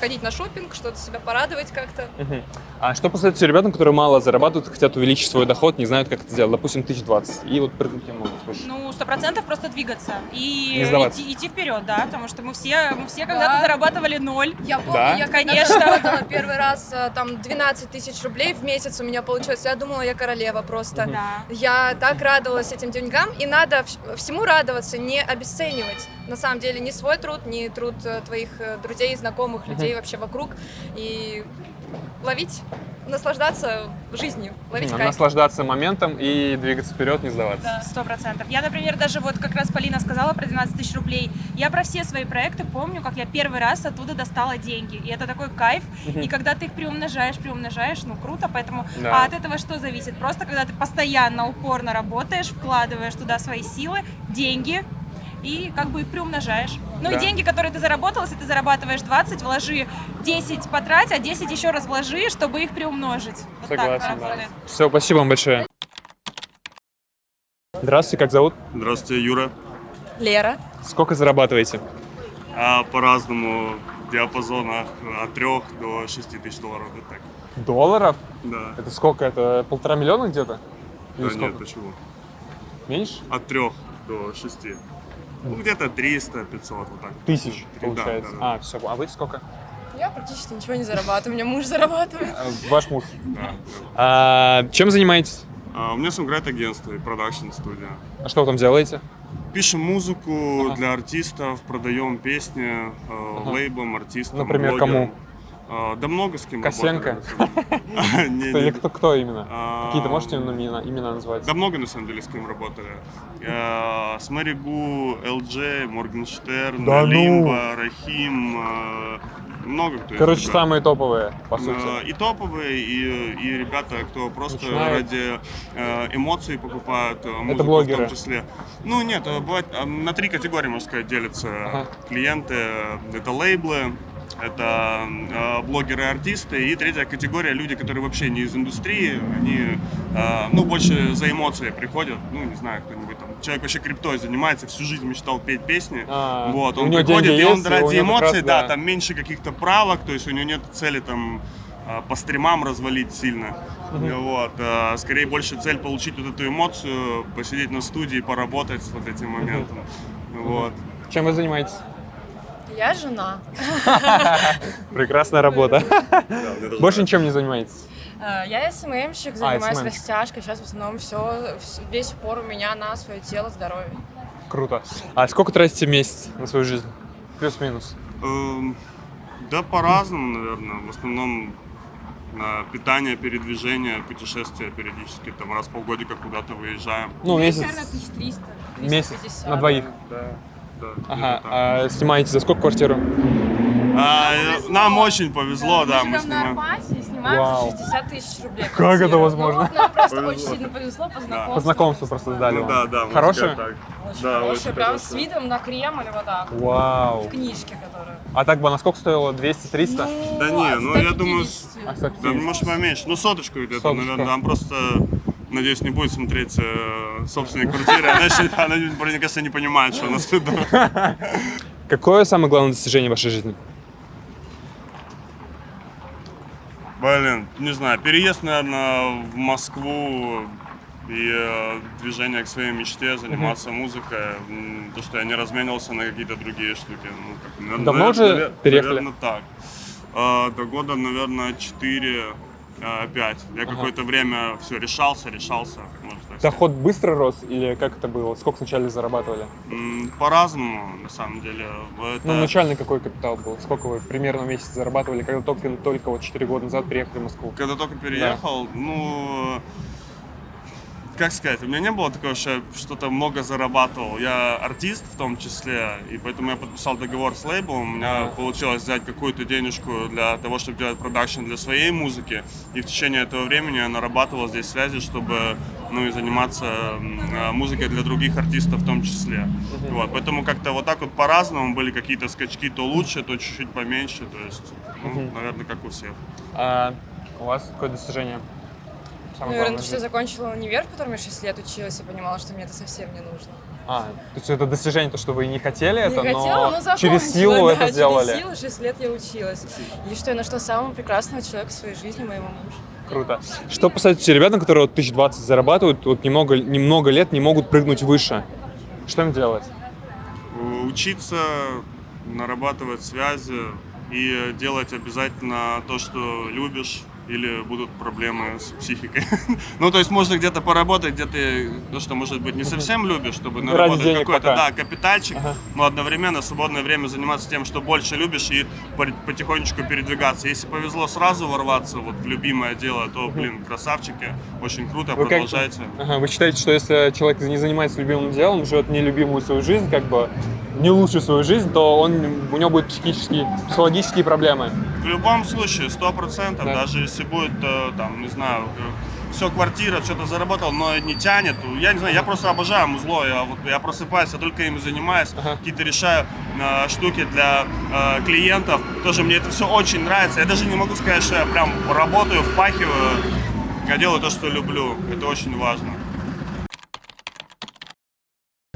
сходить на шопинг, что-то себя порадовать как-то. Мгм. А что посоветуете ребятам, которые мало зарабатывают, хотят увеличить свой доход, не знают, как это сделать? Допустим, 1020. И вот прыгнуть не могут. Слушай. Ну, 100% просто двигаться и Не сдаваться. идти вперед, да, потому что мы все когда-то зарабатывали 0. Я помню, Да? я Конечно. когда заработала первый раз там 12 тысяч рублей в месяц у меня получилось. Я думала, я королева просто. Да. Я так радовалась этим деньгам, и надо всему радоваться, не обесценивать. На самом деле, ни свой труд, ни труд твоих друзей, знакомых, людей вообще вокруг. И ловить, наслаждаться жизнью, ловить кайф. Наслаждаться моментом и двигаться вперед, не сдаваться. Да, 100%. Я, например, даже вот как раз Полина сказала про 12 тысяч рублей. Я про все свои проекты помню, как я первый раз оттуда достала деньги. И это такой кайф. И когда ты их приумножаешь, ну круто. Поэтому Да. а от этого что зависит? Просто когда ты постоянно, упорно работаешь, вкладываешь туда свои силы, деньги, и как бы их приумножаешь. Ну Да. и деньги, которые ты заработал, если ты зарабатываешь 20, вложи 10, потрать, а 10 еще раз вложи, чтобы их приумножить. Вот так Согласен, да. работает. Все, спасибо вам большое. Здравствуйте, как зовут? Здравствуйте, Юра. Лера. Сколько зарабатываете? По-разному, в диапазонах от 3 до 6 тысяч долларов. Вот так. Долларов? Да. Это сколько? Это 1,5 миллиона где-то? Или Да сколько? нет, почему? Меньше? От 3 до 6. Ну, где-то 300, 500, вот так. Тысяч, Да, получается. да, да. А, все. А вы сколько? Я практически ничего не зарабатываю, у меня муж зарабатывает. Ваш муж. Да. Чем занимаетесь? У меня сонграйт-агентство и продакшн-студия. А что вы там делаете? Пишем музыку Ага. для артистов, продаем песни лейблам, артистам, Например, блогерам. Да много с кем Косенко? работали. Не, Или не. кто именно? А, Какие-то можете имена назвать? Да много, на самом деле, с кем работали. С Мэри Гу, ЛД, Моргенштерн, Да ну! Лимба, Рахим, много кто из Короче, ребят. самые топовые, по сути. И топовые, и ребята, кто просто Начинают. ради эмоций покупают музыку блогеры? в том числе. Ну нет, бывает, на 3 категории, можно сказать, делятся Ага. клиенты. Это лейблы, это блогеры и артисты. И третья категория — люди, которые вообще не из индустрии, они больше за эмоции приходят. Ну, не знаю, кто-нибудь там. Человек вообще криптой занимается, всю жизнь мечтал петь песни. Вот, у он него приходит, деньги и он есть, и у ради него как раз, эмоций, да, да. там меньше каких-то правок, то есть у него нет цели там по стримам развалить сильно. Вот, скорее больше цель получить вот эту эмоцию, посидеть на студии, поработать с вот этим моментом. Вот. Чем вы занимаетесь? Я жена. Прекрасная работа. Больше ничем не занимаетесь? Я СММщик, занимаюсь СММщик. растяжкой. Сейчас в основном весь упор у меня на свое тело, здоровье. Круто. А сколько тратите в месяц на свою жизнь? Плюс-минус. Да по-разному, наверное. В основном на питание, передвижение, путешествия периодически, там раз в полгодика куда-то выезжаем. Ну, месяц. 1300. Месяц на двоих. Да, да. Ага. где-то так. А снимаете за сколько квартиру? Нам очень повезло, да, мы живем на снимаем. Арбате и снимаем Вау. за 60 тысяч рублей. Как квартиру. это возможно? Ну, нам просто Повезло. очень сильно повезло по знакомству. По знакомству просто сдали Ну вам. да, да. можно Хорошая? сказать так. Очень Да, хорошая, очень прям хорошая. с видом на Кремль вот так. Вау. В книжке, которая. А так бы она сколько стоила? 200-300? Да не, от ну я думаю, 150. А, 150. да, может поменьше. Ну соточку где-то, Соточку. наверное. Там просто, надеюсь, не будет смотреть собственной квартиры. Она, мне кажется, не понимает, что у нас тут. Какое самое главное достижение в вашей жизни? Блин, не знаю, переезд, наверное, в Москву и движение к своей мечте, заниматься музыкой. То, что я не разменился на какие-то другие штуки. Ну, как, наверное, Давно уже переехали? Наверное, так. До года, наверное, 4-5. Я какое-то время все решался, можно так сказать. Доход быстро рос или как это было? Сколько сначала зарабатывали? По-разному, на самом деле. Это... Ну, начальный какой капитал был? Сколько вы примерно в месяц зарабатывали, когда только вот 4 года назад приехали в Москву? Когда только переехал, ну, как сказать, у меня не было такого, что я что-то много зарабатывал. Я артист в том числе, и поэтому я подписал договор с лейблом. У меня получилось взять какую-то денежку для того, чтобы делать продакшн для своей музыки. И в течение этого времени я нарабатывал здесь связи, чтобы, ну, и заниматься музыкой для других артистов в том числе. Вот, поэтому как-то вот так вот по-разному были какие-то скачки, то лучше, то чуть-чуть поменьше. То есть, ну, наверное, как у всех. А у вас какое достижение? Самое Наверное, главное что я здесь. закончила универ, в котором я 6 лет училась, и понимала, что мне это совсем не нужно. То есть это достижение, то, что вы не хотели Не это, хотела, но закончила, через силу да, это сделали. через силу 6 лет я училась. И что я нашла самого прекрасного человека в своей жизни, моего мужа. Круто. Что посоветуете ребятам, которые вот 1020 зарабатывают, вот немного лет не могут прыгнуть выше? Что им делать? Учиться, нарабатывать связи и делать обязательно то, что любишь, или будут проблемы с психикой. Ну, то есть можно где-то поработать, где ты, то, что, может быть, не совсем любишь, чтобы наработать денег какой-то, пока. да, капитальчик, но одновременно в свободное время заниматься тем, что больше любишь, и потихонечку передвигаться. Если повезло сразу ворваться вот в любимое дело, то, блин, красавчики, очень круто, Вы как- продолжайте. Вы считаете, что если человек не занимается любимым делом, живет нелюбимую свою жизнь, как бы не лучшую свою жизнь, то у него будут психологические проблемы? В любом случае, 100%, Да. даже если будет, там, не знаю, все, квартира, что-то заработал, но не тянет. Я не знаю, я просто обожаю музло, я просыпаюсь, я только им занимаюсь, какие-то решаю штуки для клиентов. Тоже мне это все очень нравится. Я даже не могу сказать, что я прям работаю, впахиваю. Я делаю то, что люблю. Это очень важно.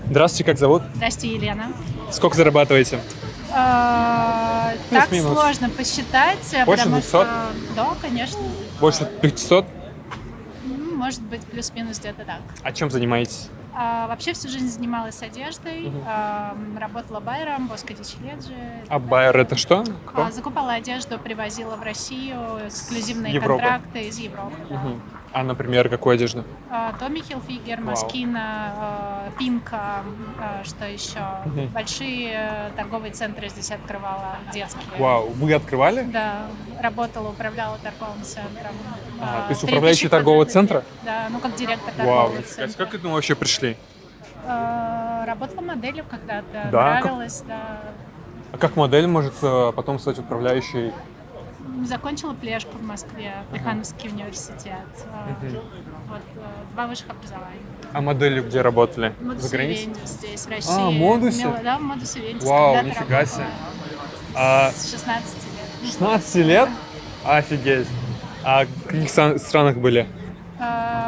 Здравствуйте, как зовут? Здравствуйте, Елена. Сколько зарабатываете? Так Плюс-минус. сложно посчитать. Больше потому 200? что- Да, конечно. Больше 500? Может быть, плюс-минус где-то так. А чем занимаетесь? Вообще всю жизнь занималась одеждой, работала байером, Боско Дичеледжи. А байер это что? Кто? Закупала одежду, привозила в Россию, эксклюзивные Европы? контракты из Европы. Да. Мгм. А, например, какую одежду? Томми Хилфигер, Вау. Москина, Пимка, что еще? Мгм. Большие торговые центры здесь открывала, детские. Вау, вы открывали? Да, работала, управляла торговым центром. То есть 3000 управляющий торгового квадратных центра? метров. Да, ну как директор Вау, торгового нифига себе. центра. Как к этому вообще пришли? Работала моделью когда-то, Да? нравилось, да. А как модель может потом стать управляющей? Закончила плешку в Москве, Плехановский университет. Вот, 2 высших образования. А моделью где работали? В Модусе За границей? Венди здесь, в России. Модусе? Да, в Модусе Венди. Вау, когда-то нифига работала. себе. А- С 16 лет. 16 лет? Офигеть. А в каких странах были?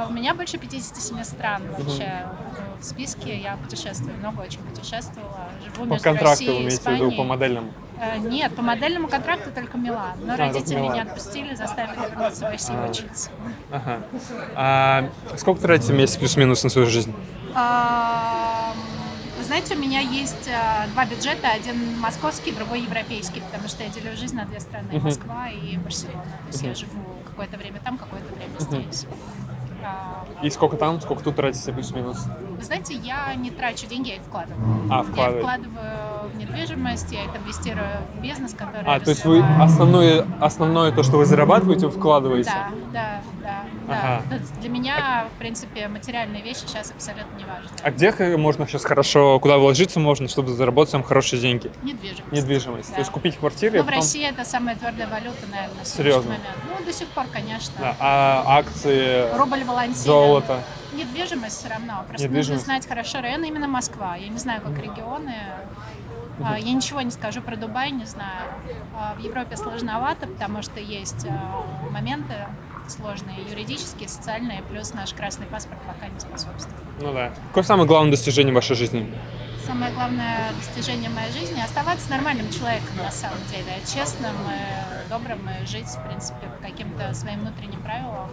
У меня больше 57 стран вообще в списке. Я путешествую, много очень путешествовала. Живу По между контракту Россией вы и имеете в виду, Испанией. по модельному? Нет, по модельному контракту только Милан. Но тут родители Милан. не отпустили, заставили вернуться в Россию учиться. Ага. А сколько тратите в месяц плюс-минус на свою жизнь? Вы знаете, у меня есть 2 бюджета, один московский, другой европейский, потому что я делю жизнь на 2 страны, Москва и Барселона. То есть я живу какое-то время там, какое-то время здесь. И сколько там, сколько тут тратите плюс-минус? Вы знаете, я не трачу деньги, я их вкладываю. Я вкладываете. их вкладываю в недвижимость, я их инвестирую в бизнес, который То есть вы основное то, что вы зарабатываете, вкладываете? Да. Ага. То есть для меня, в принципе, материальные вещи сейчас абсолютно не важны. А где можно сейчас хорошо, куда вложиться можно, чтобы заработать там хорошие деньги? Недвижимость. Недвижимость. Да. То есть купить квартиру, Ну, и в потом... России это самая твердая валюта, наверное, на сегодняшний Серьезно? момент. Ну, до сих пор, конечно. Да. А акции, Рубль волантилен. золото? Недвижимость все равно. Просто нужно Недвижимость. знать хорошо районы, именно Москва. Я не знаю, как регионы. Я ничего не скажу про Дубай, не знаю. В Европе сложновато, потому что есть моменты сложные, юридические, социальные, плюс наш красный паспорт пока не способствует. Ну да. Какое самое главное достижение в вашей жизни? Самое главное достижение моей жизни — оставаться нормальным человеком, на самом деле, честным, и добрым, и жить, в принципе, по каким-то своим внутренним правилам,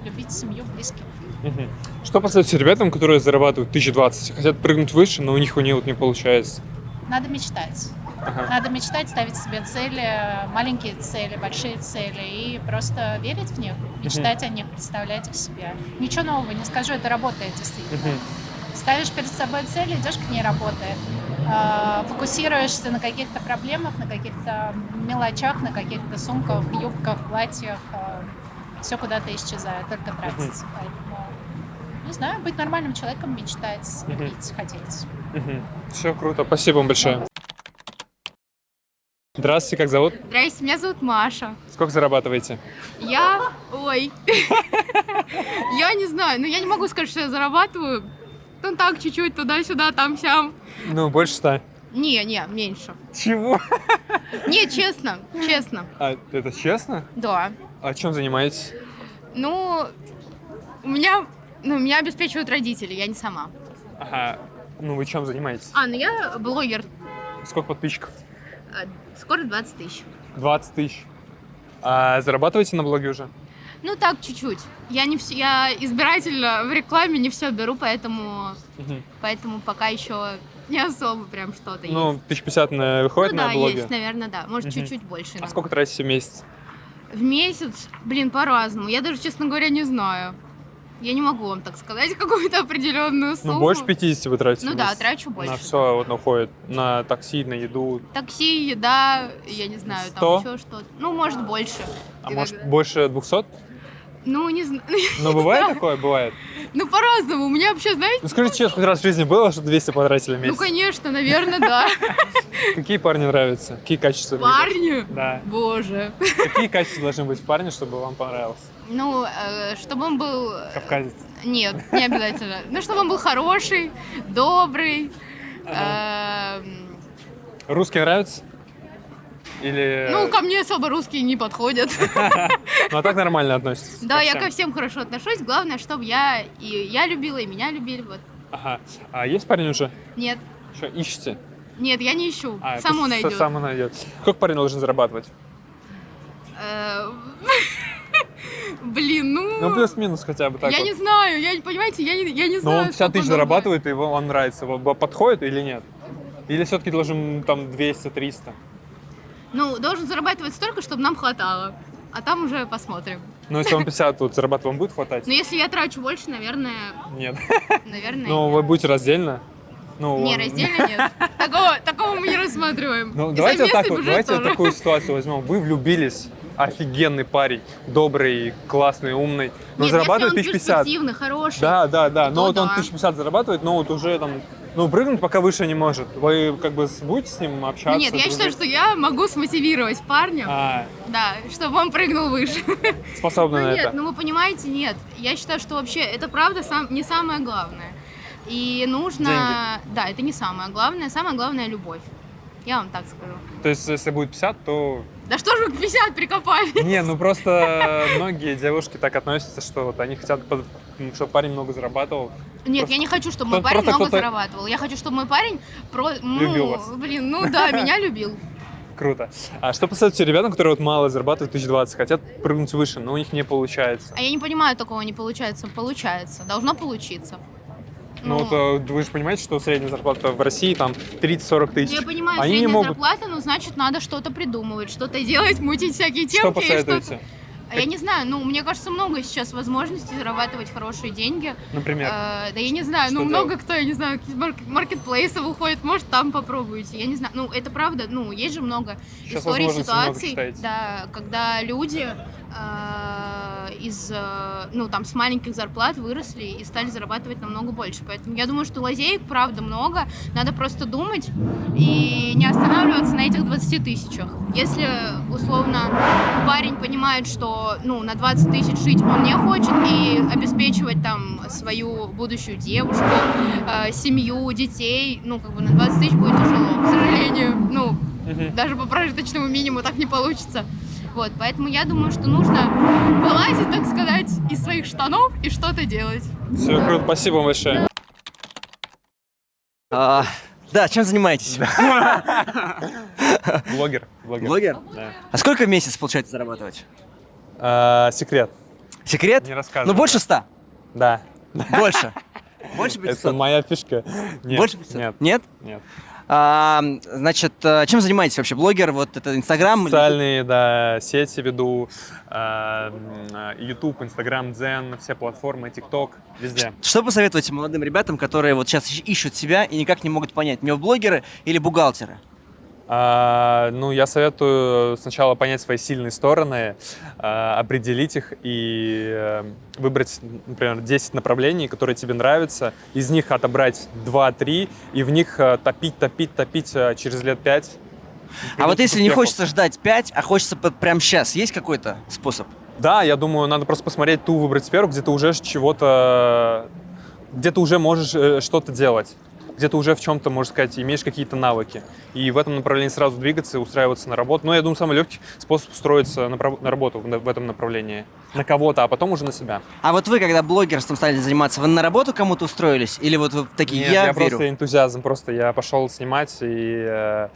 любить семью, близких. Что посоветуете ребятам, которые зарабатывают 1020, хотят прыгнуть выше, но у них не получается? Надо мечтать. Надо мечтать, ставить себе цели, маленькие цели, большие цели, и просто верить в них, мечтать о них, представлять их себе. Ничего нового не скажу, это работает действительно. Ставишь перед собой цель, идешь к ней, работает. Фокусируешься на каких-то проблемах, на каких-то мелочах, на каких-то сумках, юбках, платьях. Все куда-то исчезает, только тратится. Поэтому, не знаю, быть нормальным человеком, мечтать, любить, хотеть. Все круто, спасибо вам большое. Здравствуйте, как зовут? Здрасте, меня зовут Маша. Сколько зарабатываете? Я не знаю, я не могу сказать, что я зарабатываю. Ну так, чуть-чуть, туда-сюда, там-сям. Ну, больше 100. Не, меньше. Чего? Не, честно. А это честно? Да. А чем занимаетесь? Ну, У меня обеспечивают родители, я не сама. Ага. Ну, вы чем занимаетесь? Я блогер. Сколько подписчиков? Скоро 20 тысяч. 20 тысяч. А зарабатываете на блоге уже? Ну так, чуть-чуть. Я избирательно в рекламе не все беру, поэтому пока еще не особо прям что-то есть. 1050 выходит на блоге? Есть, наверное, да. Может, чуть-чуть больше. А сколько тратите в месяц? В месяц? По-разному. Я даже, честно говоря, не знаю. Я не могу вам так сказать какую-то определенную сумму. Больше 50 вы тратите в месяц? Трачу больше. На все уходит. На такси, на еду. Такси, еда, я не знаю, 100? там еще что-то. Может, больше. А может, больше 200? Не знаю. Но бывает такое? Бывает. По-разному. У меня вообще, знаете... Скажите честно, хоть раз в жизни было, что 200 потратили в месяц? Конечно, наверное, да. Какие парни нравятся? Какие качества? Парни? Да. Боже. Какие качества должны быть в парне, чтобы вам понравился? Чтобы он был... Кавказец? Нет, не обязательно. Чтобы он был хороший, добрый. Русские нравятся? Или... Ко мне особо русские не подходят. А так нормально относитесь? Да, я ко всем хорошо отношусь. Главное, чтобы я любила, и меня любили. Вот. Ага. А есть парень уже? Нет. Что, ищете? Нет, я не ищу. Само найдет. Само найдет. Сколько парень должен зарабатывать? Плюс-минус хотя бы так. Я не знаю, понимаете, я не знаю. Но он 50 тысяч зарабатывает, и вам нравится. Подходит или нет? Или все-таки должен там 200-300? Должен зарабатывать столько, чтобы нам хватало. А там уже посмотрим. Если он 50 тут зарабатывает, вам будет хватать? Если я трачу больше, наверное... Нет. Наверное, вы будете раздельно? Не, раздельно нет. Такого мы не рассматриваем. Давайте такую ситуацию возьмем. Вы влюбились, офигенный парень, добрый, классный, умный, но зарабатывает 1050. Перспективный, хороший. Да. Но он 1050 зарабатывает, но уже там... прыгнуть пока выше не может. Вы будете с ним общаться? Нет, я считаю, что я могу смотивировать парня, да, чтобы он прыгнул выше. Способна на это? Нет, вы понимаете, нет. Я считаю, что вообще это правда не самое главное. И нужно... Деньги. Да, это не самое главное. Самое главное — любовь. Я вам так скажу. То есть, если будет 50, то... Да что же вы к 50 прикопали? Не, просто многие девушки так относятся, что они хотят, чтобы парень много зарабатывал. Нет, я не хочу, чтобы мой парень много зарабатывал. Я хочу, чтобы мой парень любил вас. Меня любил. Круто. А что посоветуете ребятам, которые мало зарабатывают, 1020, хотят прыгнуть выше, но у них не получается? А я не понимаю, такого не получается. Получается. Должно получиться. Вы же понимаете, что средняя зарплата в России там 30-40 тысяч. Я понимаю, они средняя зарплата, значит, надо что-то придумывать, что-то делать, мутить всякие темки. Что посоветуете? Я не знаю, мне кажется, много сейчас возможностей зарабатывать хорошие деньги. Например? Да я не знаю, много кто, я не знаю, маркетплейсы выходит, может, там попробуйте, я не знаю. Это правда, есть же много сейчас историй, ситуаций, да, когда люди с маленьких зарплат выросли и стали зарабатывать намного больше. Поэтому я думаю, что лазеек, правда, много. Надо просто думать и не останавливаться на этих 20 тысячах. Если, условно, парень понимает, что на 20 тысяч жить он не хочет и обеспечивать там свою будущую девушку, семью, детей, на 20 тысяч будет тяжело. К сожалению, даже по прожиточному минимуму так не получится. Поэтому я думаю, что нужно вылазить, так сказать, из своих штанов и что-то делать. Все круто, спасибо вам большое. Да, чем занимаетесь? Блогер. Блогер? Да. А сколько в месяц получается зарабатывать? Секрет. Секрет? Не рассказывай. Больше 100? Да. Больше? Больше 500? Это моя фишка. Нет. Больше 500? Нет. Значит, чем занимаетесь вообще? Блогер, это Инстаграм? Социальные, сети веду, YouTube, Инстаграм, Дзен, все платформы, ТикТок, везде. Что посоветуете молодым ребятам, которые сейчас ищут себя и никак не могут понять, блогеры или бухгалтеры? Я советую сначала понять свои сильные стороны, определить их и выбрать, например, 10 направлений, которые тебе нравятся, из них отобрать 2-3 и в них топить через лет 5. А если не хочется ждать 5, а хочется прямо сейчас, есть какой-то способ? Да, я думаю, надо просто посмотреть выбрать сферу, где ты уже можешь что-то делать. где ты уже в чем-то, можно сказать, имеешь какие-то навыки. И в этом направлении сразу двигаться, устраиваться на работу. Но я думаю, самый легкий способ устроиться на работу в этом направлении. На кого-то, а потом уже на себя. А вот вы, когда блогерством стали заниматься, вы на работу кому-то устроились? Или вот вы такие, Нет, я я верю? просто энтузиазм, просто я пошел снимать и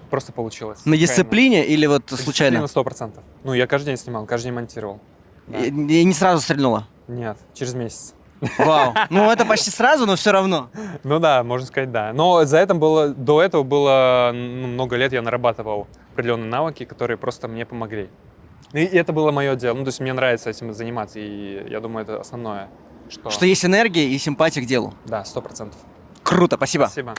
просто получилось. На дисциплине или вот случайно? Дисциплина 100%. Ну, я каждый день снимал, каждый день монтировал. Да. И не сразу стрельнуло? Нет, через месяц. Вау. Ну, это почти сразу, но все равно. Ну да, можно сказать, да. Но до этого было много лет, я нарабатывал определенные навыки, которые просто мне помогли. И это было мое дело. Ну, то есть мне нравится этим заниматься, и я думаю, это основное. Что есть энергия и симпатия к делу. Да, 100%. Круто, спасибо. Спасибо.